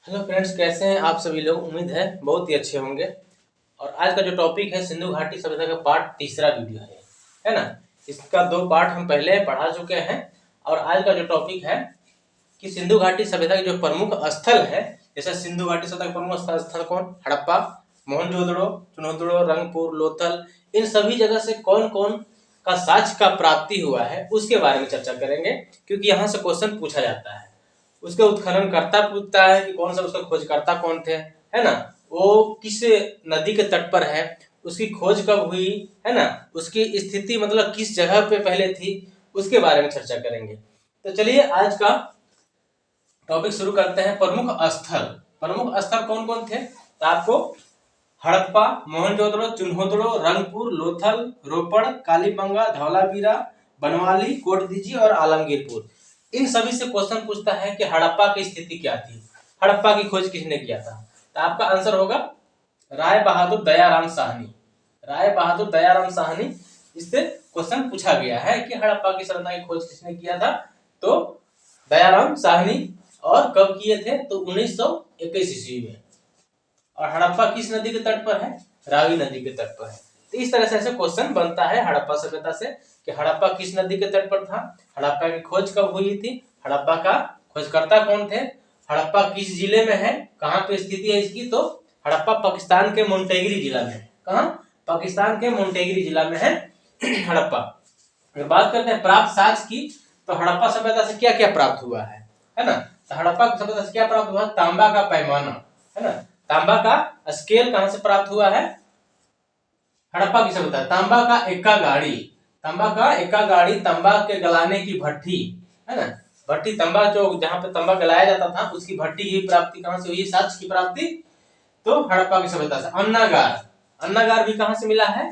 Hello friends, कैसे हैं आप सभी लोग। उम्मीद है बहुत ही अच्छे होंगे। और आज का जो टॉपिक है सिंधु घाटी सभ्यता का पार्ट तीसरा वीडियो है ना। इसका दो पार्ट हम पहले पढ़ा चुके हैं। और आज का जो टॉपिक है कि सिंधु घाटी सभ्यता के जो प्रमुख स्थल है, जैसे सिंधु घाटी सभ्यता के प्रमुख स्थल कौन, हड़प्पा, मोहनजोदड़ो, चुनहोदड़ो, रंगपुर, लोथल, इन सभी जगह से कौन कौन का साक्ष्य का प्राप्ति हुआ है उसके बारे में चर्चा करेंगे, क्योंकि यहाँ से क्वेश्चन पूछा जाता है। उसके उत्खननकर्ता पूछता है कि कौन सा उसका खोजकर्ता कौन थे, है ना। वो किस नदी के तट पर है, उसकी खोज कब हुई, है ना। उसकी स्थिति मतलब किस जगह पे पहले थी, उसके बारे में चर्चा करेंगे। तो चलिए आज का टॉपिक शुरू करते हैं। प्रमुख स्थल, प्रमुख स्थल कौन कौन थे, तो आपको हड़प्पा, मोहनजोदड़ो, चुनहोदड़ो, रंगपुर, लोथल, रोपड़, कालीबंगा, धौलावीरा, बनवाली, कोटदीजी और आलमगीरपुर, इन सभी से क्वेश्चन पूछता है कि हड़प्पा की स्थिति क्या थी, हड़प्पा की खोज किसने किया था। तो आपका आंसर होगा राय बहादुर दयाराम साहनी। राय बहादुर दयाराम साहनी, इससे क्वेश्चन पूछा गया है कि हड़प्पा की सभ्यता की खोज किसने किया था, तो दयाराम साहनी। और कब किए थे, तो 1921 ईस्वी में। और हड़प्पा किस नदी के तट पर है, रावी नदी के तट पर है। तो इस तरह से ऐसे क्वेश्चन बनता है हड़प्पा सभ्यता से कि हड़प्पा किस नदी के तट पर था, हड़प्पा की खोज कब हुई थी, हड़प्पा का खोजकर्ता कौन थे, हड़प्पा किस जिले में है, कहाँ पे स्थिति है इसकी, तो हड़प्पा पाकिस्तान के मोंटेगिरी जिला में है। कहाँ, पाकिस्तान के मोंटेगिरी जिला में है हड़प्पा। अगर बात करते हैं प्राप्त साक्ष्य की, तो हड़प्पा सभ्यता से क्या क्या प्राप्त हुआ है ना। तो हड़प्पा सभ्यता से क्या प्राप्त हुआ, तांबा का पैमाना, है ना। तांबा का स्केल कहां से प्राप्त हुआ है, हड़प्पा की सभ्यता। तांबा का एक्का गाड़ी, तांबा का एक्का गाड़ी, तांबा के गलाने की भट्टी, है ना। भट्टी, तांबा जो जहां पे तांबा गलाया जाता था उसकी भट्टी की प्राप्ति कहां से हुई, साक्ष्य की प्राप्ति, तो हड़प्पा की सभ्यता से। अन्नागार, अन्नागार भी कहां से मिला है,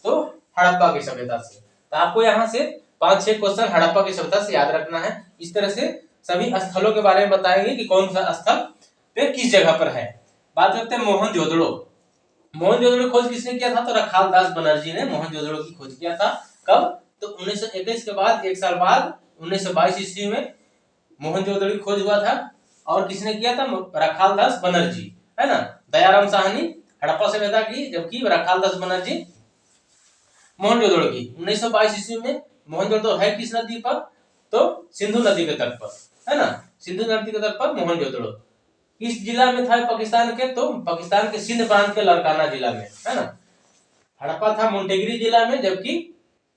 तो हड़प्पा की सभ्यता से। तो आपको यहाँ से 5-6 क्वेश्चन हड़प्पा की सभ्यता से याद रखना है। इस तरह से सभी स्थलों के बारे में बताएंगे कि कौन सा स्थल पे किस जगह पर है। बात करते हैं मोहनजोदड़ो। मोहनजोदड़ो खोज किसने किया था, तो रखाल दास बनर्जी ने मोहनजोदड़ो की खोज किया था। कब, तो 1921 के बाद, एक साल बाद 1922 ईस्वी में मोहनजोदड़ो की खोज हुआ था। और किसने किया था, रखाल दास बनर्जी, है ना। दयाराम साहनी हड़प्पा सभ्यता की, जबकि रखाल दास बनर्जी मोहनजोदड़ो की। 1922 ईस्वी में मोहनजोदड़ो है किस नदी पर, तो सिंधु नदी के तट पर, है ना। सिंधु नदी के तट पर मोहनजोदड़ो किस जिला में था पाकिस्तान के, तो पाकिस्तान के सिंध प्रांत के लड़काना जिला में, है ना। हड़प्पा था मोंटेगिरी जिला में, जबकि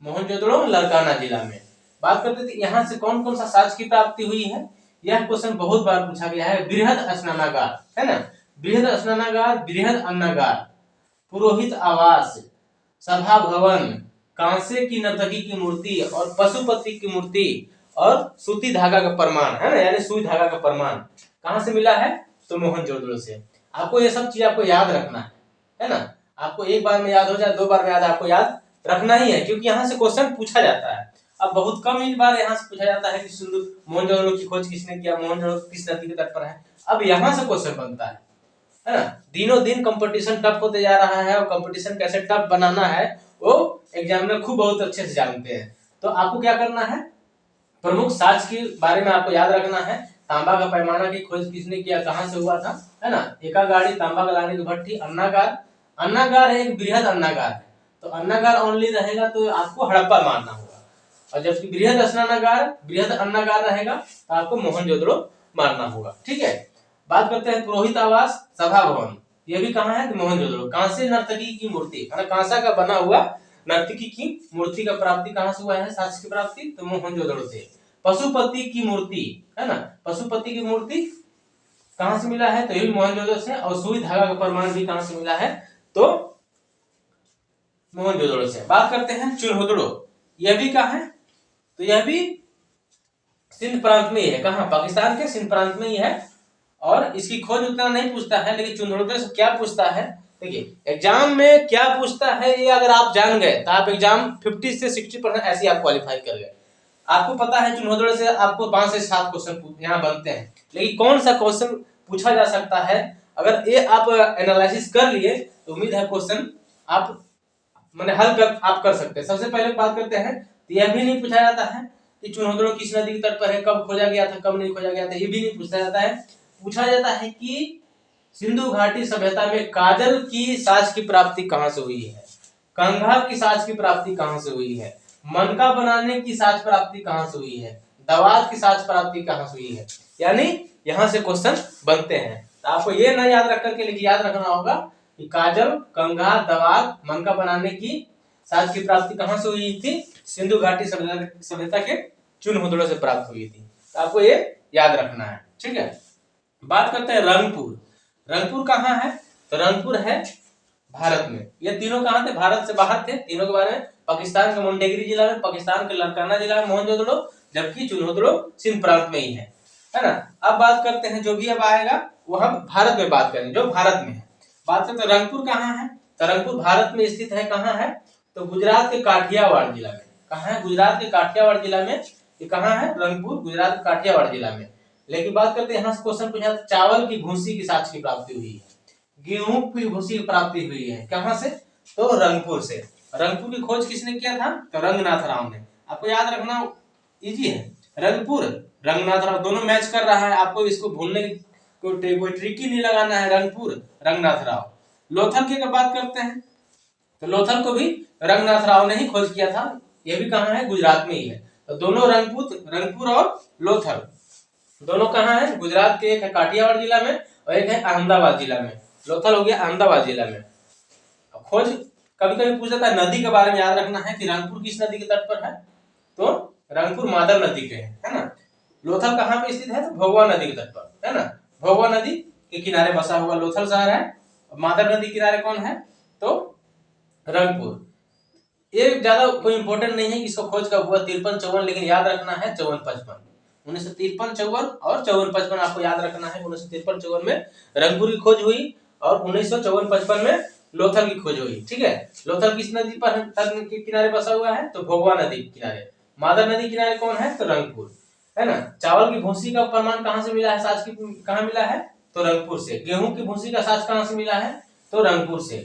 मोहनजोदड़ो लड़काना जिला में। बात करते थे यहाँ से कौन कौन सा साक्ष्य की प्राप्ति हुई है। यह क्वेश्चन बहुत बार पूछा गया है। बृहद स्नानागार, है ना, बृहद स्नानागार, बृहद अन्नागार, पुरोहित आवास, सभा भवन, कांसे की नर्तकी की मूर्ति और पशुपति की मूर्ति और सूती धागा का प्रमाण, है ना, यानी सुई धागा का प्रमाण कहां से मिला है, तो मोहनजोदड़ो से। आपको ये सब चीज आपको याद रखना है ना। आपको एक बार में याद हो जाए, 2 बार में याद, आपको याद रखना ही है, क्योंकि यहाँ से क्वेश्चन पूछा जाता है। अब बहुत कम ही बार यहाँ से पूछा जाता है कि सिंधु मोहनजोदड़ो की खोज किसने किया, मोहनजोदड़ो किस नदी के तट पर है। अब यहाँ से क्वेश्चन बनता है ना। दिनों दिन कंपटीशन टफ होते जा रहा है, और कंपटीशन कैसे टफ बनाना है वो एग्जामिनर खूब बहुत अच्छे से जानते हैं। तो आपको क्या करना है, प्रमुख साक्ष्य के बारे में आपको याद रखना है। तांबा का पैमाना की खोज किसने किया, कहां से हुआ था, है ना। एका गाड़ी, तांबा गलाने की भट्टी, अन्नागार, अन्नागार है एक बृहद अन्नागार है, तो अन्नागार ओनली रहेगा तो आपको हड़प्पा मानना होगा। और जबकि बृहद स्नानागार, बृहद अन्नागार रहेगा तो आपको मोहनजोदड़ो मानना होगा, ठीक है। बात करते हैं पुरोहित आवास, सभा भवन, ये भी कहाँ है, मोहनजोदड़ो। कांसे नर्तकी की मूर्ति, कांसा का बना हुआ नर्तकी की मूर्ति का प्राप्ति कहां से हुआ है, साक्ष्य की प्राप्ति, तो मोहनजोदड़ो से। पशुपति की मूर्ति, है ना, पशुपति की मूर्ति कहां से मिला है, तो ये भी मोहनजोदड़ो से। और सुई धागा का प्रमाण भी कहां से मिला है, तो मोहनजोदड़ो से। बात करते हैं चुनहोदड़ो, यह भी कहां है, तो यह भी सिंध प्रांत में ही है। कहां, पाकिस्तान के सिंध प्रांत में ही है। और इसकी खोज उतना नहीं पूछता है, लेकिन चुनहोदड़ो से क्या पूछता है, देखिए एग्जाम में क्या पूछता है ये अगर आप जान गए तो आप एग्जाम 50 से 60% ऐसे आप क्वालिफाई कर गए। आपको पता है चुनहोदड़ो से आपको 5 से 7 क्वेश्चन यहाँ बनते हैं, लेकिन कौन सा क्वेश्चन पूछा जा सकता है, अगर ये आप एनालिसिस कर लिए तो उम्मीद है क्वेश्चन आप मैंने हल कर आप कर सकते हैं। सबसे पहले बात करते हैं, तो यह भी नहीं पूछा जाता है कि चुनहोदड़ो किस नदी के तट पर है, कब खोजा गया था, कब नहीं खोजा गया था, ये भी नहीं पूछा जाता है। पूछा जाता है कि सिंधु घाटी सभ्यता में काजल की साज की प्राप्ति कहाँ से हुई है, कंघा की साज की प्राप्ति कहाँ से हुई है, मनका बनाने की साज प्राप्ति कहाँ से हुई है, दवात की साज प्राप्ति कहाँ से हुई है। यानी यहाँ से क्वेश्चन बनते हैं। तो आपको ये ना याद रख करके, लेकिन याद रखना होगा कि काजल, कंघा, दवात, मनका बनाने की साज की प्राप्ति कहाँ से हुई थी, सिंधु घाटी सभ्यता के चूर्ण से प्राप्त हुई थी। तो आपको ये याद रखना है, ठीक है। बात करते हैं रंगपुर। रंगपुर कहाँ है, तो रंगपुर है भारत में। ये तीनों कहाँ थे, भारत से बाहर थे। तीनों के बारे में, पाकिस्तान के मोन्टेगिरी जिला में, पाकिस्तान के लड़काना जिला में मोहनजोदड़ो, जबकि चुनहोदड़ो सिंध प्रांत में ही है ना। अब बात करते हैं, जो भी अब आएगा वो हम भारत में बात करेंगे, जो भारत में है। बात करते हैं रंगपुर कहाँ है, तो रंगपुर भारत में स्थित है। कहाँ है, तो गुजरात के काठियावाड़ जिला में। कहाँ है, गुजरात के काठियावाड़ जिला में। ये कहाँ है, रंगपुर, गुजरात के काठियावाड़ जिला में। लेकिन बात करते हैं, यहाँ से क्वेश्चन पूछा, चावल की भूसी की साक्ष की प्राप्ति हुई है, गेहूं की भूसी की प्राप्ति हुई है। कहां से, तो रंगपुर से। रंगपुर की खोज किसने किया था, तो रंगनाथ राव ने। आपको याद रखना इजी है, रंगपुर, रंगनाथ राव, दोनों मैच कर रहा है। आपको इसको भूलने की कोई ट्रिक ही नहीं लगाना है। रंगपुर, रंगनाथ राव। लोथल की अगर बात करते हैं, तो लोथल को भी रंगनाथ राव ने ही खोज किया था। ये भी कहाँ है, गुजरात में ही है। तो दोनों रंगपुर और लोथल दोनों कहाँ है, गुजरात के। एक है काठियावाड़ जिला में और एक है अहमदाबाद जिला में। लोथल हो गया अहमदाबाद जिला में। खोज कभी कभी पूछ जाता है, नदी के बारे में याद रखना है कि रंगपुर किस नदी के तट पर है, तो रंगपुर माधव नदी के है ना। लोथल कहाँ पे स्थित है, तो भोगवा नदी के तट पर, है ना। भोगवा नदी के किनारे बसा हुआ लोथल शहर है। माधव नदी किनारे कौन है, तो रंगपुर। ये ज्यादा कोई इंपोर्टेंट नहीं है, इसको खोज कब हुआ, 53-54, लेकिन याद रखना है 54-55, 1953-54 और 54-55 आपको याद रखना है। 1953-54 में रंगपुर की खोज हुई और 1954-55 में लोथल की खोज हुई, ठीक है। लोथल किस नदी पर के किनारे बसा हुआ है, तो भोगवा नदी के किनारे। माधव नदी किनारे कौन है, तो रंगपुर, है ना। चावल की भूसी का प्रमाण कहाँ से मिला है, साज की कहाँ मिला है, तो रंगपुर से। गेहूं की भूसी का साज कहाँ से मिला है, तो रंगपुर से।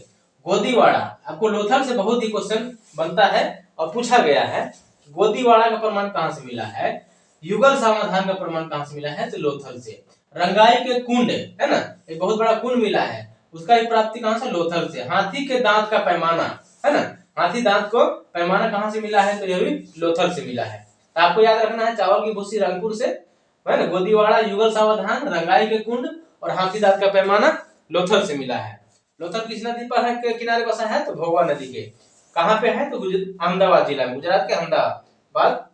गोदीवाड़ा, आपको लोथल से बहुत ही क्वेश्चन बनता है और पूछा गया है। गोदीवाड़ा का प्रमाण कहाँ से मिला है, युगल समाधान का प्रमाण कहाँ से मिला है, तो लोथल से। रंगाई के कुंड, है ना, एक बहुत बड़ा कुंड मिला है, उसका ही प्राप्ति कहाँ से, लोथल से। हाथी के दांत का पैमाना, है ना, हाथी दांत को पैमाना कहाँ से मिला है, तो यह भी लोथल से मिला है। तो आपको याद रखना है, चावल की भूसी रंगपुर से, है ना, गोदीवाड़ा, युगल समाधान, रंगाई के कुंड और हाथी दांत का पैमाना लोथल से मिला है। लोथल किस नदी पर है, के किनारे बसा है, तो भोगवा नदी के। कहाँ पे है, तो अहमदाबाद जिला में, गुजरात के अहमदाबाद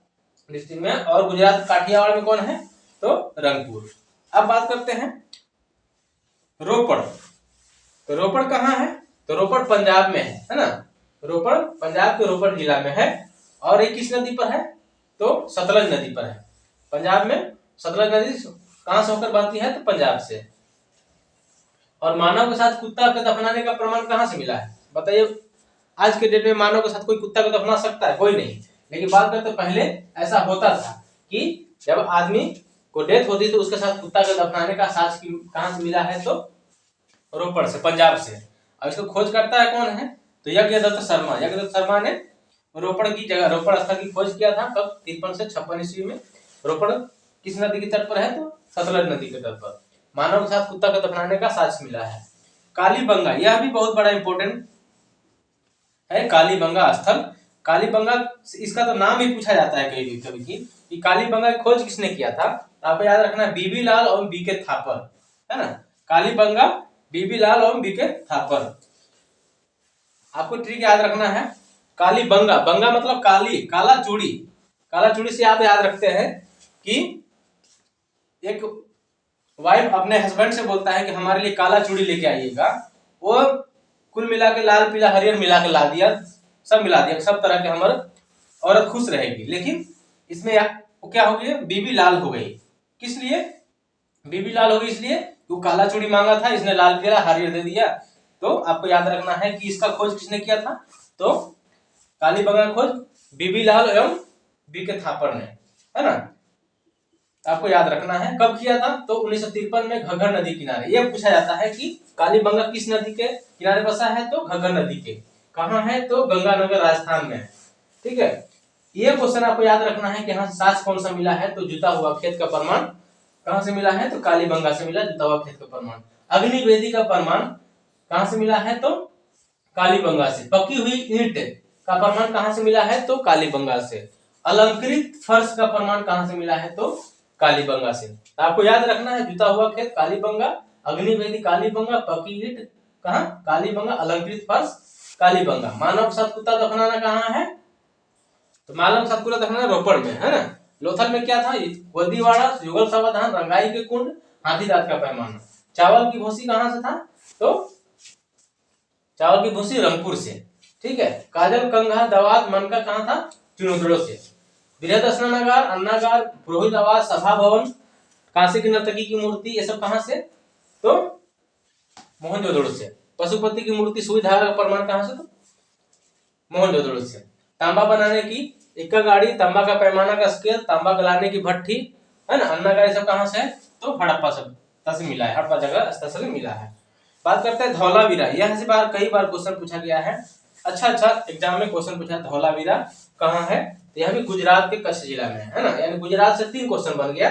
डिस्ट्रिक्ट में। और गुजरात काठियावाड़ में कौन है, तो रंगपुर। अब बात करते हैं रोपड़। तो रोपड़ कहाँ है, तो रोपड़ पंजाब में है ना। रोपड़ पंजाब के रोपड़ जिला में है। और ये किस नदी पर है, तो सतलज नदी पर है। पंजाब में सतलज नदी कहां से होकर बहती है, तो पंजाब से। और मानव के साथ कुत्ता के दफनाने का प्रमाण कहां से मिला है, बताइए। आज के डेट में मानव के साथ कोई कुत्ता को दफना सकता है, कोई नहीं। लेकिन बात करते पहले ऐसा होता था कि जब आदमी को डेथ होती तो उसके साथ कुत्ता को दफनाने का साक्ष्य कहां से मिला है, तो रोपड़ से, पंजाब से। और इसको खोज करता है कौन है, तो यज्ञदत्त शर्मा। यज्ञदत्त शर्मा ने रोपड़ की जगह, रोपड़ स्थल की खोज किया था कब, 53 से 56 ईस्वी में। रोपड़ किस नदी के तट पर है, तो सतलज नदी के तट पर। मानव के साथ कुत्ता को दफनाने का साक्ष्य मिला है। कालीबंगा, यह भी बहुत बड़ा इंपोर्टेंट है, कालीबंगा स्थल। कालीबंगा, इसका तो नाम ही पूछा जाता है कभी कभी कि कालीबंगा की खोज किसने किया था। आपको याद रखना है, बीबी लाल और बीके थापर, है ना। कालीबंगा, बीबी लाल और बीके थापर। आपको ट्रिक याद रखना है, कालीबंगा, बंगा मतलब काली, काला चूड़ी। काला चूड़ी से आप याद रखते हैं कि एक वाइफ अपने हस्बैंड से बोलता है कि हमारे लिए काला चूड़ी लेके आइएगा। वो कुल मिला के लाल पीला हरियर मिला के ला दिया, सब मिला दिया, सब तरह के हमारे औरत खुश रहेगी। लेकिन इसमें वो क्या हो गई, बीबी लाल हो गई। किस लिए बीबी लाल हो गई, इसलिए वो काला चूड़ी मांगा था, इसने लाल पीला हरियर दे दिया। तो आपको याद रखना है कि इसका खोज किसने किया था, तो कालीबंगा खोज बीबी लाल एवं बीके थापर ने, है ना। आपको याद रखना है कब किया था, तो 1953 में घग्गर नदी किनारे। यह पूछा जाता है कि कालीबंगा किस नदी के किनारे बसा है, तो घग्गर नदी के। कहाँ है, तो गंगानगर राजस्थान में, ठीक है। ये क्वेश्चन आपको याद रखना है कि हाँ साक्ष्य कौन सा मिला है, तो जुता हुआ खेत का प्रमाण कहां से मिला है? तो कालीबंगा से मिला जुता हुआ खेत का प्रमाण। अग्निवेदी का प्रमाण कहां से मिला है? तो कालीबंगा से। पकी हुई ईंट का प्रमाण कहां से मिला है? तो कालीबंगा से। अलंकृत फर्श का प्रमाण कहां से मिला है? तो कालीबंगा से। तो आपको याद रखना है, जुता हुआ खेत कालीबंगा, अग्निवेदी कालीबंगा, पकी ईंट कहां? कालीबंगा, अलंकृत फर्श कालीबंगा। मानव सात कुत्ता दफनाना कहां है? तो मानव सात कुत्ता दफनाना रोपड़ में है ना। लोथल में क्या था? गोदीवाड़ा, युगल सावधान, रंगाई के कुंड, हाथीदांत का पैमाना। चावल की भूसी कहां से था? तो चावल की भूसी रंगपुर से। ठीक है। काजल, कंघा, दवात, मनका कहां था? चुनोदड़ो से। बृहद स्नानागार, अन्नागार, पुरोहित आवास, सभा भवन, काशी की नर्तकी की मूर्ति, ये सब कहां से? तो मोहनजोदड़ो से। पशुपति की मूर्ति सुई धागा का प्रमाण कहां से? तो मोहनजोदड़ो से। तांबा बनाने की इक्का गाड़ी, तांबा का पैमाना का स्केल, तांबा गलाने की भट्ठी है ना, अन्नागार, सब कहां से है? तो हड़प्पा सभ्यता से मिला है, हड़प्पा जगह स्थल से मिला है। बात करते हैं धौलावीरा। यह से बार कई बार क्वेश्चन पूछा गया है, अच्छा एग्जाम में क्वेश्चन पूछा। धौलावीरा कहां है? तो यह भी गुजरात के कच्छ जिला में है ना। यानी गुजरात से 3 क्वेश्चन बन गया।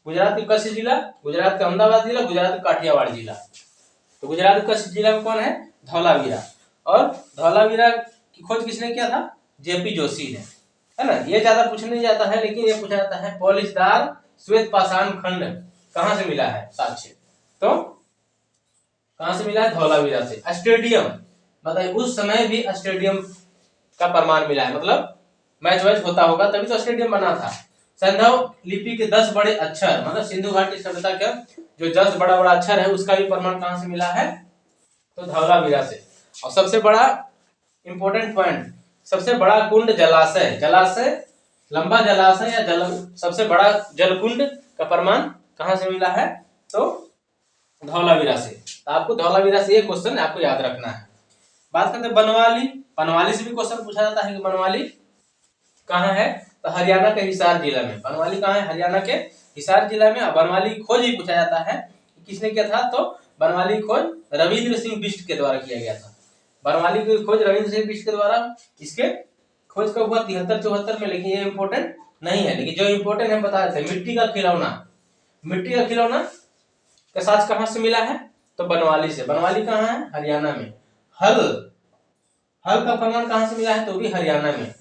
गुजरात के कच्छ जिला, गुजरात के अहमदाबाद जिला, गुजरात के काठियावाड़ जिला। तो गुजरात के कच्छ जिला में कौन है? धौलावीरा। और धौलावीरा की खोज किसने किया था? जेपी जोशी ने, है ना। ये ज्यादा पूछने नहीं जाता है, लेकिन ये पूछा जाता है पॉलिशदार श्वेत पाषाण खंड कहां से मिला है? साक्ष्य। तो कहां से मिला है? धौलावीरा से। स्टेडियम बताइए, उस समय भी स्टेडियम का प्रमाण मिला है, मतलब मैच वैच होता होगा तभी तो स्टेडियम बना था। संधव लिपि के 10 बड़े अक्षर, मतलब सिंधु घाटी सभ्यता के जो 10 बड़ा बड़ा अक्षर है उसका भी प्रमाण कहां से मिला है? तो धौलावीरा से। और सबसे बड़ा इंपॉर्टेंट पॉइंट, सबसे बड़ा कुंड जलाशय, जलाशय लंबा जलाशय या सबसे बड़ा जलकुंड का प्रमाण कहां से मिला है? तो धौलावीरा से। तो आपको धौलावीरा से ये क्वेश्चन आपको याद रखना है। बात करते हैं बनवाली। बनवाली से भी क्वेश्चन पूछा जाता है कि बनवाली कहां है? तो हरियाणा के हिसार जिला में। बनवाली कहां है? हरियाणा के हिसार जिला में। बनवाली की खोज भी पूछा जाता है, किसने किया था? तो बनवाली की खोज रविंद्र सिंह बिष्ट के द्वारा किया गया था। बनवाली की खोज रविंद्र सिंह बिष्ट के द्वारा। इसके खोज कब हुआ? 73-74 में। लेकिन ये इंपॉर्टेंट नहीं है, लेकिन जो इंपॉर्टेंट है बता देते हैं। मिट्टी का खिलौना, मिट्टी का खिलौना का साज कहां से मिला है? तो बनवाली से। बनवाली कहां है? हरियाणा में। हल, हल का प्रमाण कहां से मिला है? तो भी हरियाणा में।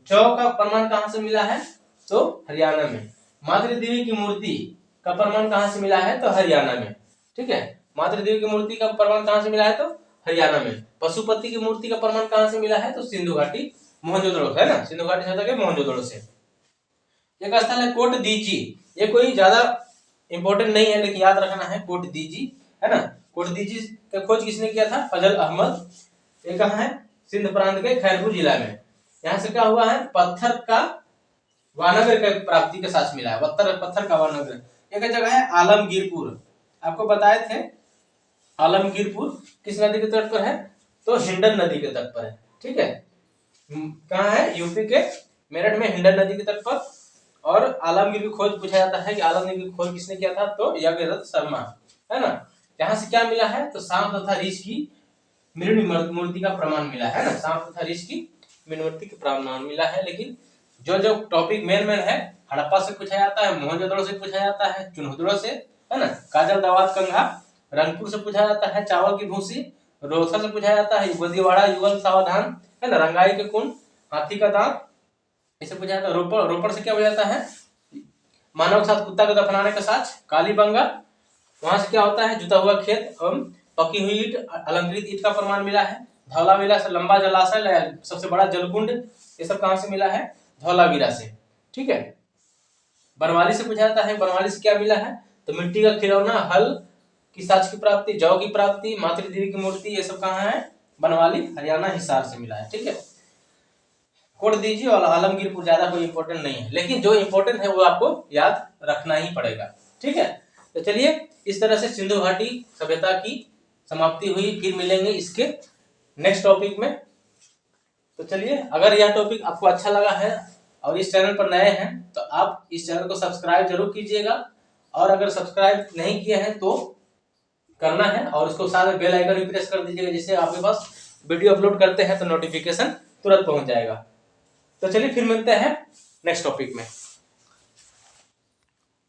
जौ का प्रमाण कहां से मिला है? तो हरियाणा में। मातृ देवी की मूर्ति का प्रमाण कहां से मिला है? तो हरियाणा में। ठीक है। मातृ देवी की मूर्ति का प्रमाण कहां से मिला है? तो हरियाणा में। पशुपति की मूर्ति का प्रमाण कहां से मिला है? तो सिंधु घाटी मोहनजोदड़ो है ना, सिंधु घाटी सभ्यता के मोहनजोदड़ो से। एक स्थल है कोट दीजी। ये कोई ज्यादा इंपॉर्टेंट नहीं है, लेकिन याद रखना है। कोट दीजी है ना। कोट दीजी का खोज किसने किया था? फजल अहमद। ये कहां है? सिंध प्रांत के खैरपुर जिला में। यहाँ से क्या हुआ है? पत्थर का वानगर के प्राप्ति के साथ मिला है। पत्थर का वानगर। एक जगह है आलमगीरपुर, आपको बताए थे। आलमगीरपुर किस नदी के तट पर है? तो हिंडन नदी के तट पर है। ठीक है। कहाँ है? यूपी के मेरठ में हिंडन नदी के तट पर। और आलमगीर की खोज पूछा जाता है कि आलमगीर की खोज किसने किया था? तो यज्ञदत्त शर्मा, है ना। यहाँ से क्या मिला है? तो सांप तथा रीछ की मृण मूर्ति का प्रमाण मिला है ना। सांप तथा रीछ की मृण मूर्ति का प्रमाण मिला है। लेकिन जो जो टॉपिक मेन है, हड़प्पा से पूछा जाता है, मोहनजोदड़ो से पूछा जाता है, चुनहुदड़ो से, है ना। काजल, दवात, कंघा रंगपुर से पूछा जाता है। चावल की भूसी रोहतक से पूछा जाता है। गोदीवाड़ा, युगल सावधान, है ना। रंगाई के कुंड, हाथी का दांत, इसे पूछा जाता है। रोपड़ से क्या हो जाता है? मानव के साथ कुत्ता को दफनाने का साक्ष कालीबंगा। वहां से क्या होता है? जुता हुआ खेत एवं पकी हुई ईट, अलंकृत ईट का प्रमाण मिला है। धौलावीरा से लंबा जलाशय, सबसे बड़ा जलकुंड, ये सब कहां से मिला है? धौलावीरा से। ठीक है। बनवाली से पूछा जाता है, बनवाली से क्या मिला है? तो मिट्टी का खिलौना, हल की साक्ष की प्राप्ति, जौ की प्राप्ति, मातृ देवी की मूर्ति, ये सब कहाँ है? बनवाली, हरियाणा हिसार से मिला है। ठीक है। कोट दीजिए। और आलमगीरपुर ज्यादा कोई इंपॉर्टेंट नहीं है, लेकिन जो इंपॉर्टेंट है वो आपको याद रखना ही पड़ेगा। ठीक है। तो चलिए, इस तरह से सिंधु घाटी सभ्यता की समाप्ति हुई। फिर मिलेंगे इसके नेक्स्ट टॉपिक में। तो चलिए, अगर यह टॉपिक आपको अच्छा लगा है और इस चैनल पर नए हैं तो आप इस चैनल को सब्सक्राइब जरूर कीजिएगा। और अगर सब्सक्राइब नहीं किए हैं तो करना है, और उसको साथ में बेल आइकन भी प्रेस कर दीजिएगा, जिससे आपके पास वीडियो अपलोड करते हैं तो नोटिफिकेशन तुरंत पहुंच जाएगा। तो चलिए, फिर मिलते हैं नेक्स्ट टॉपिक में।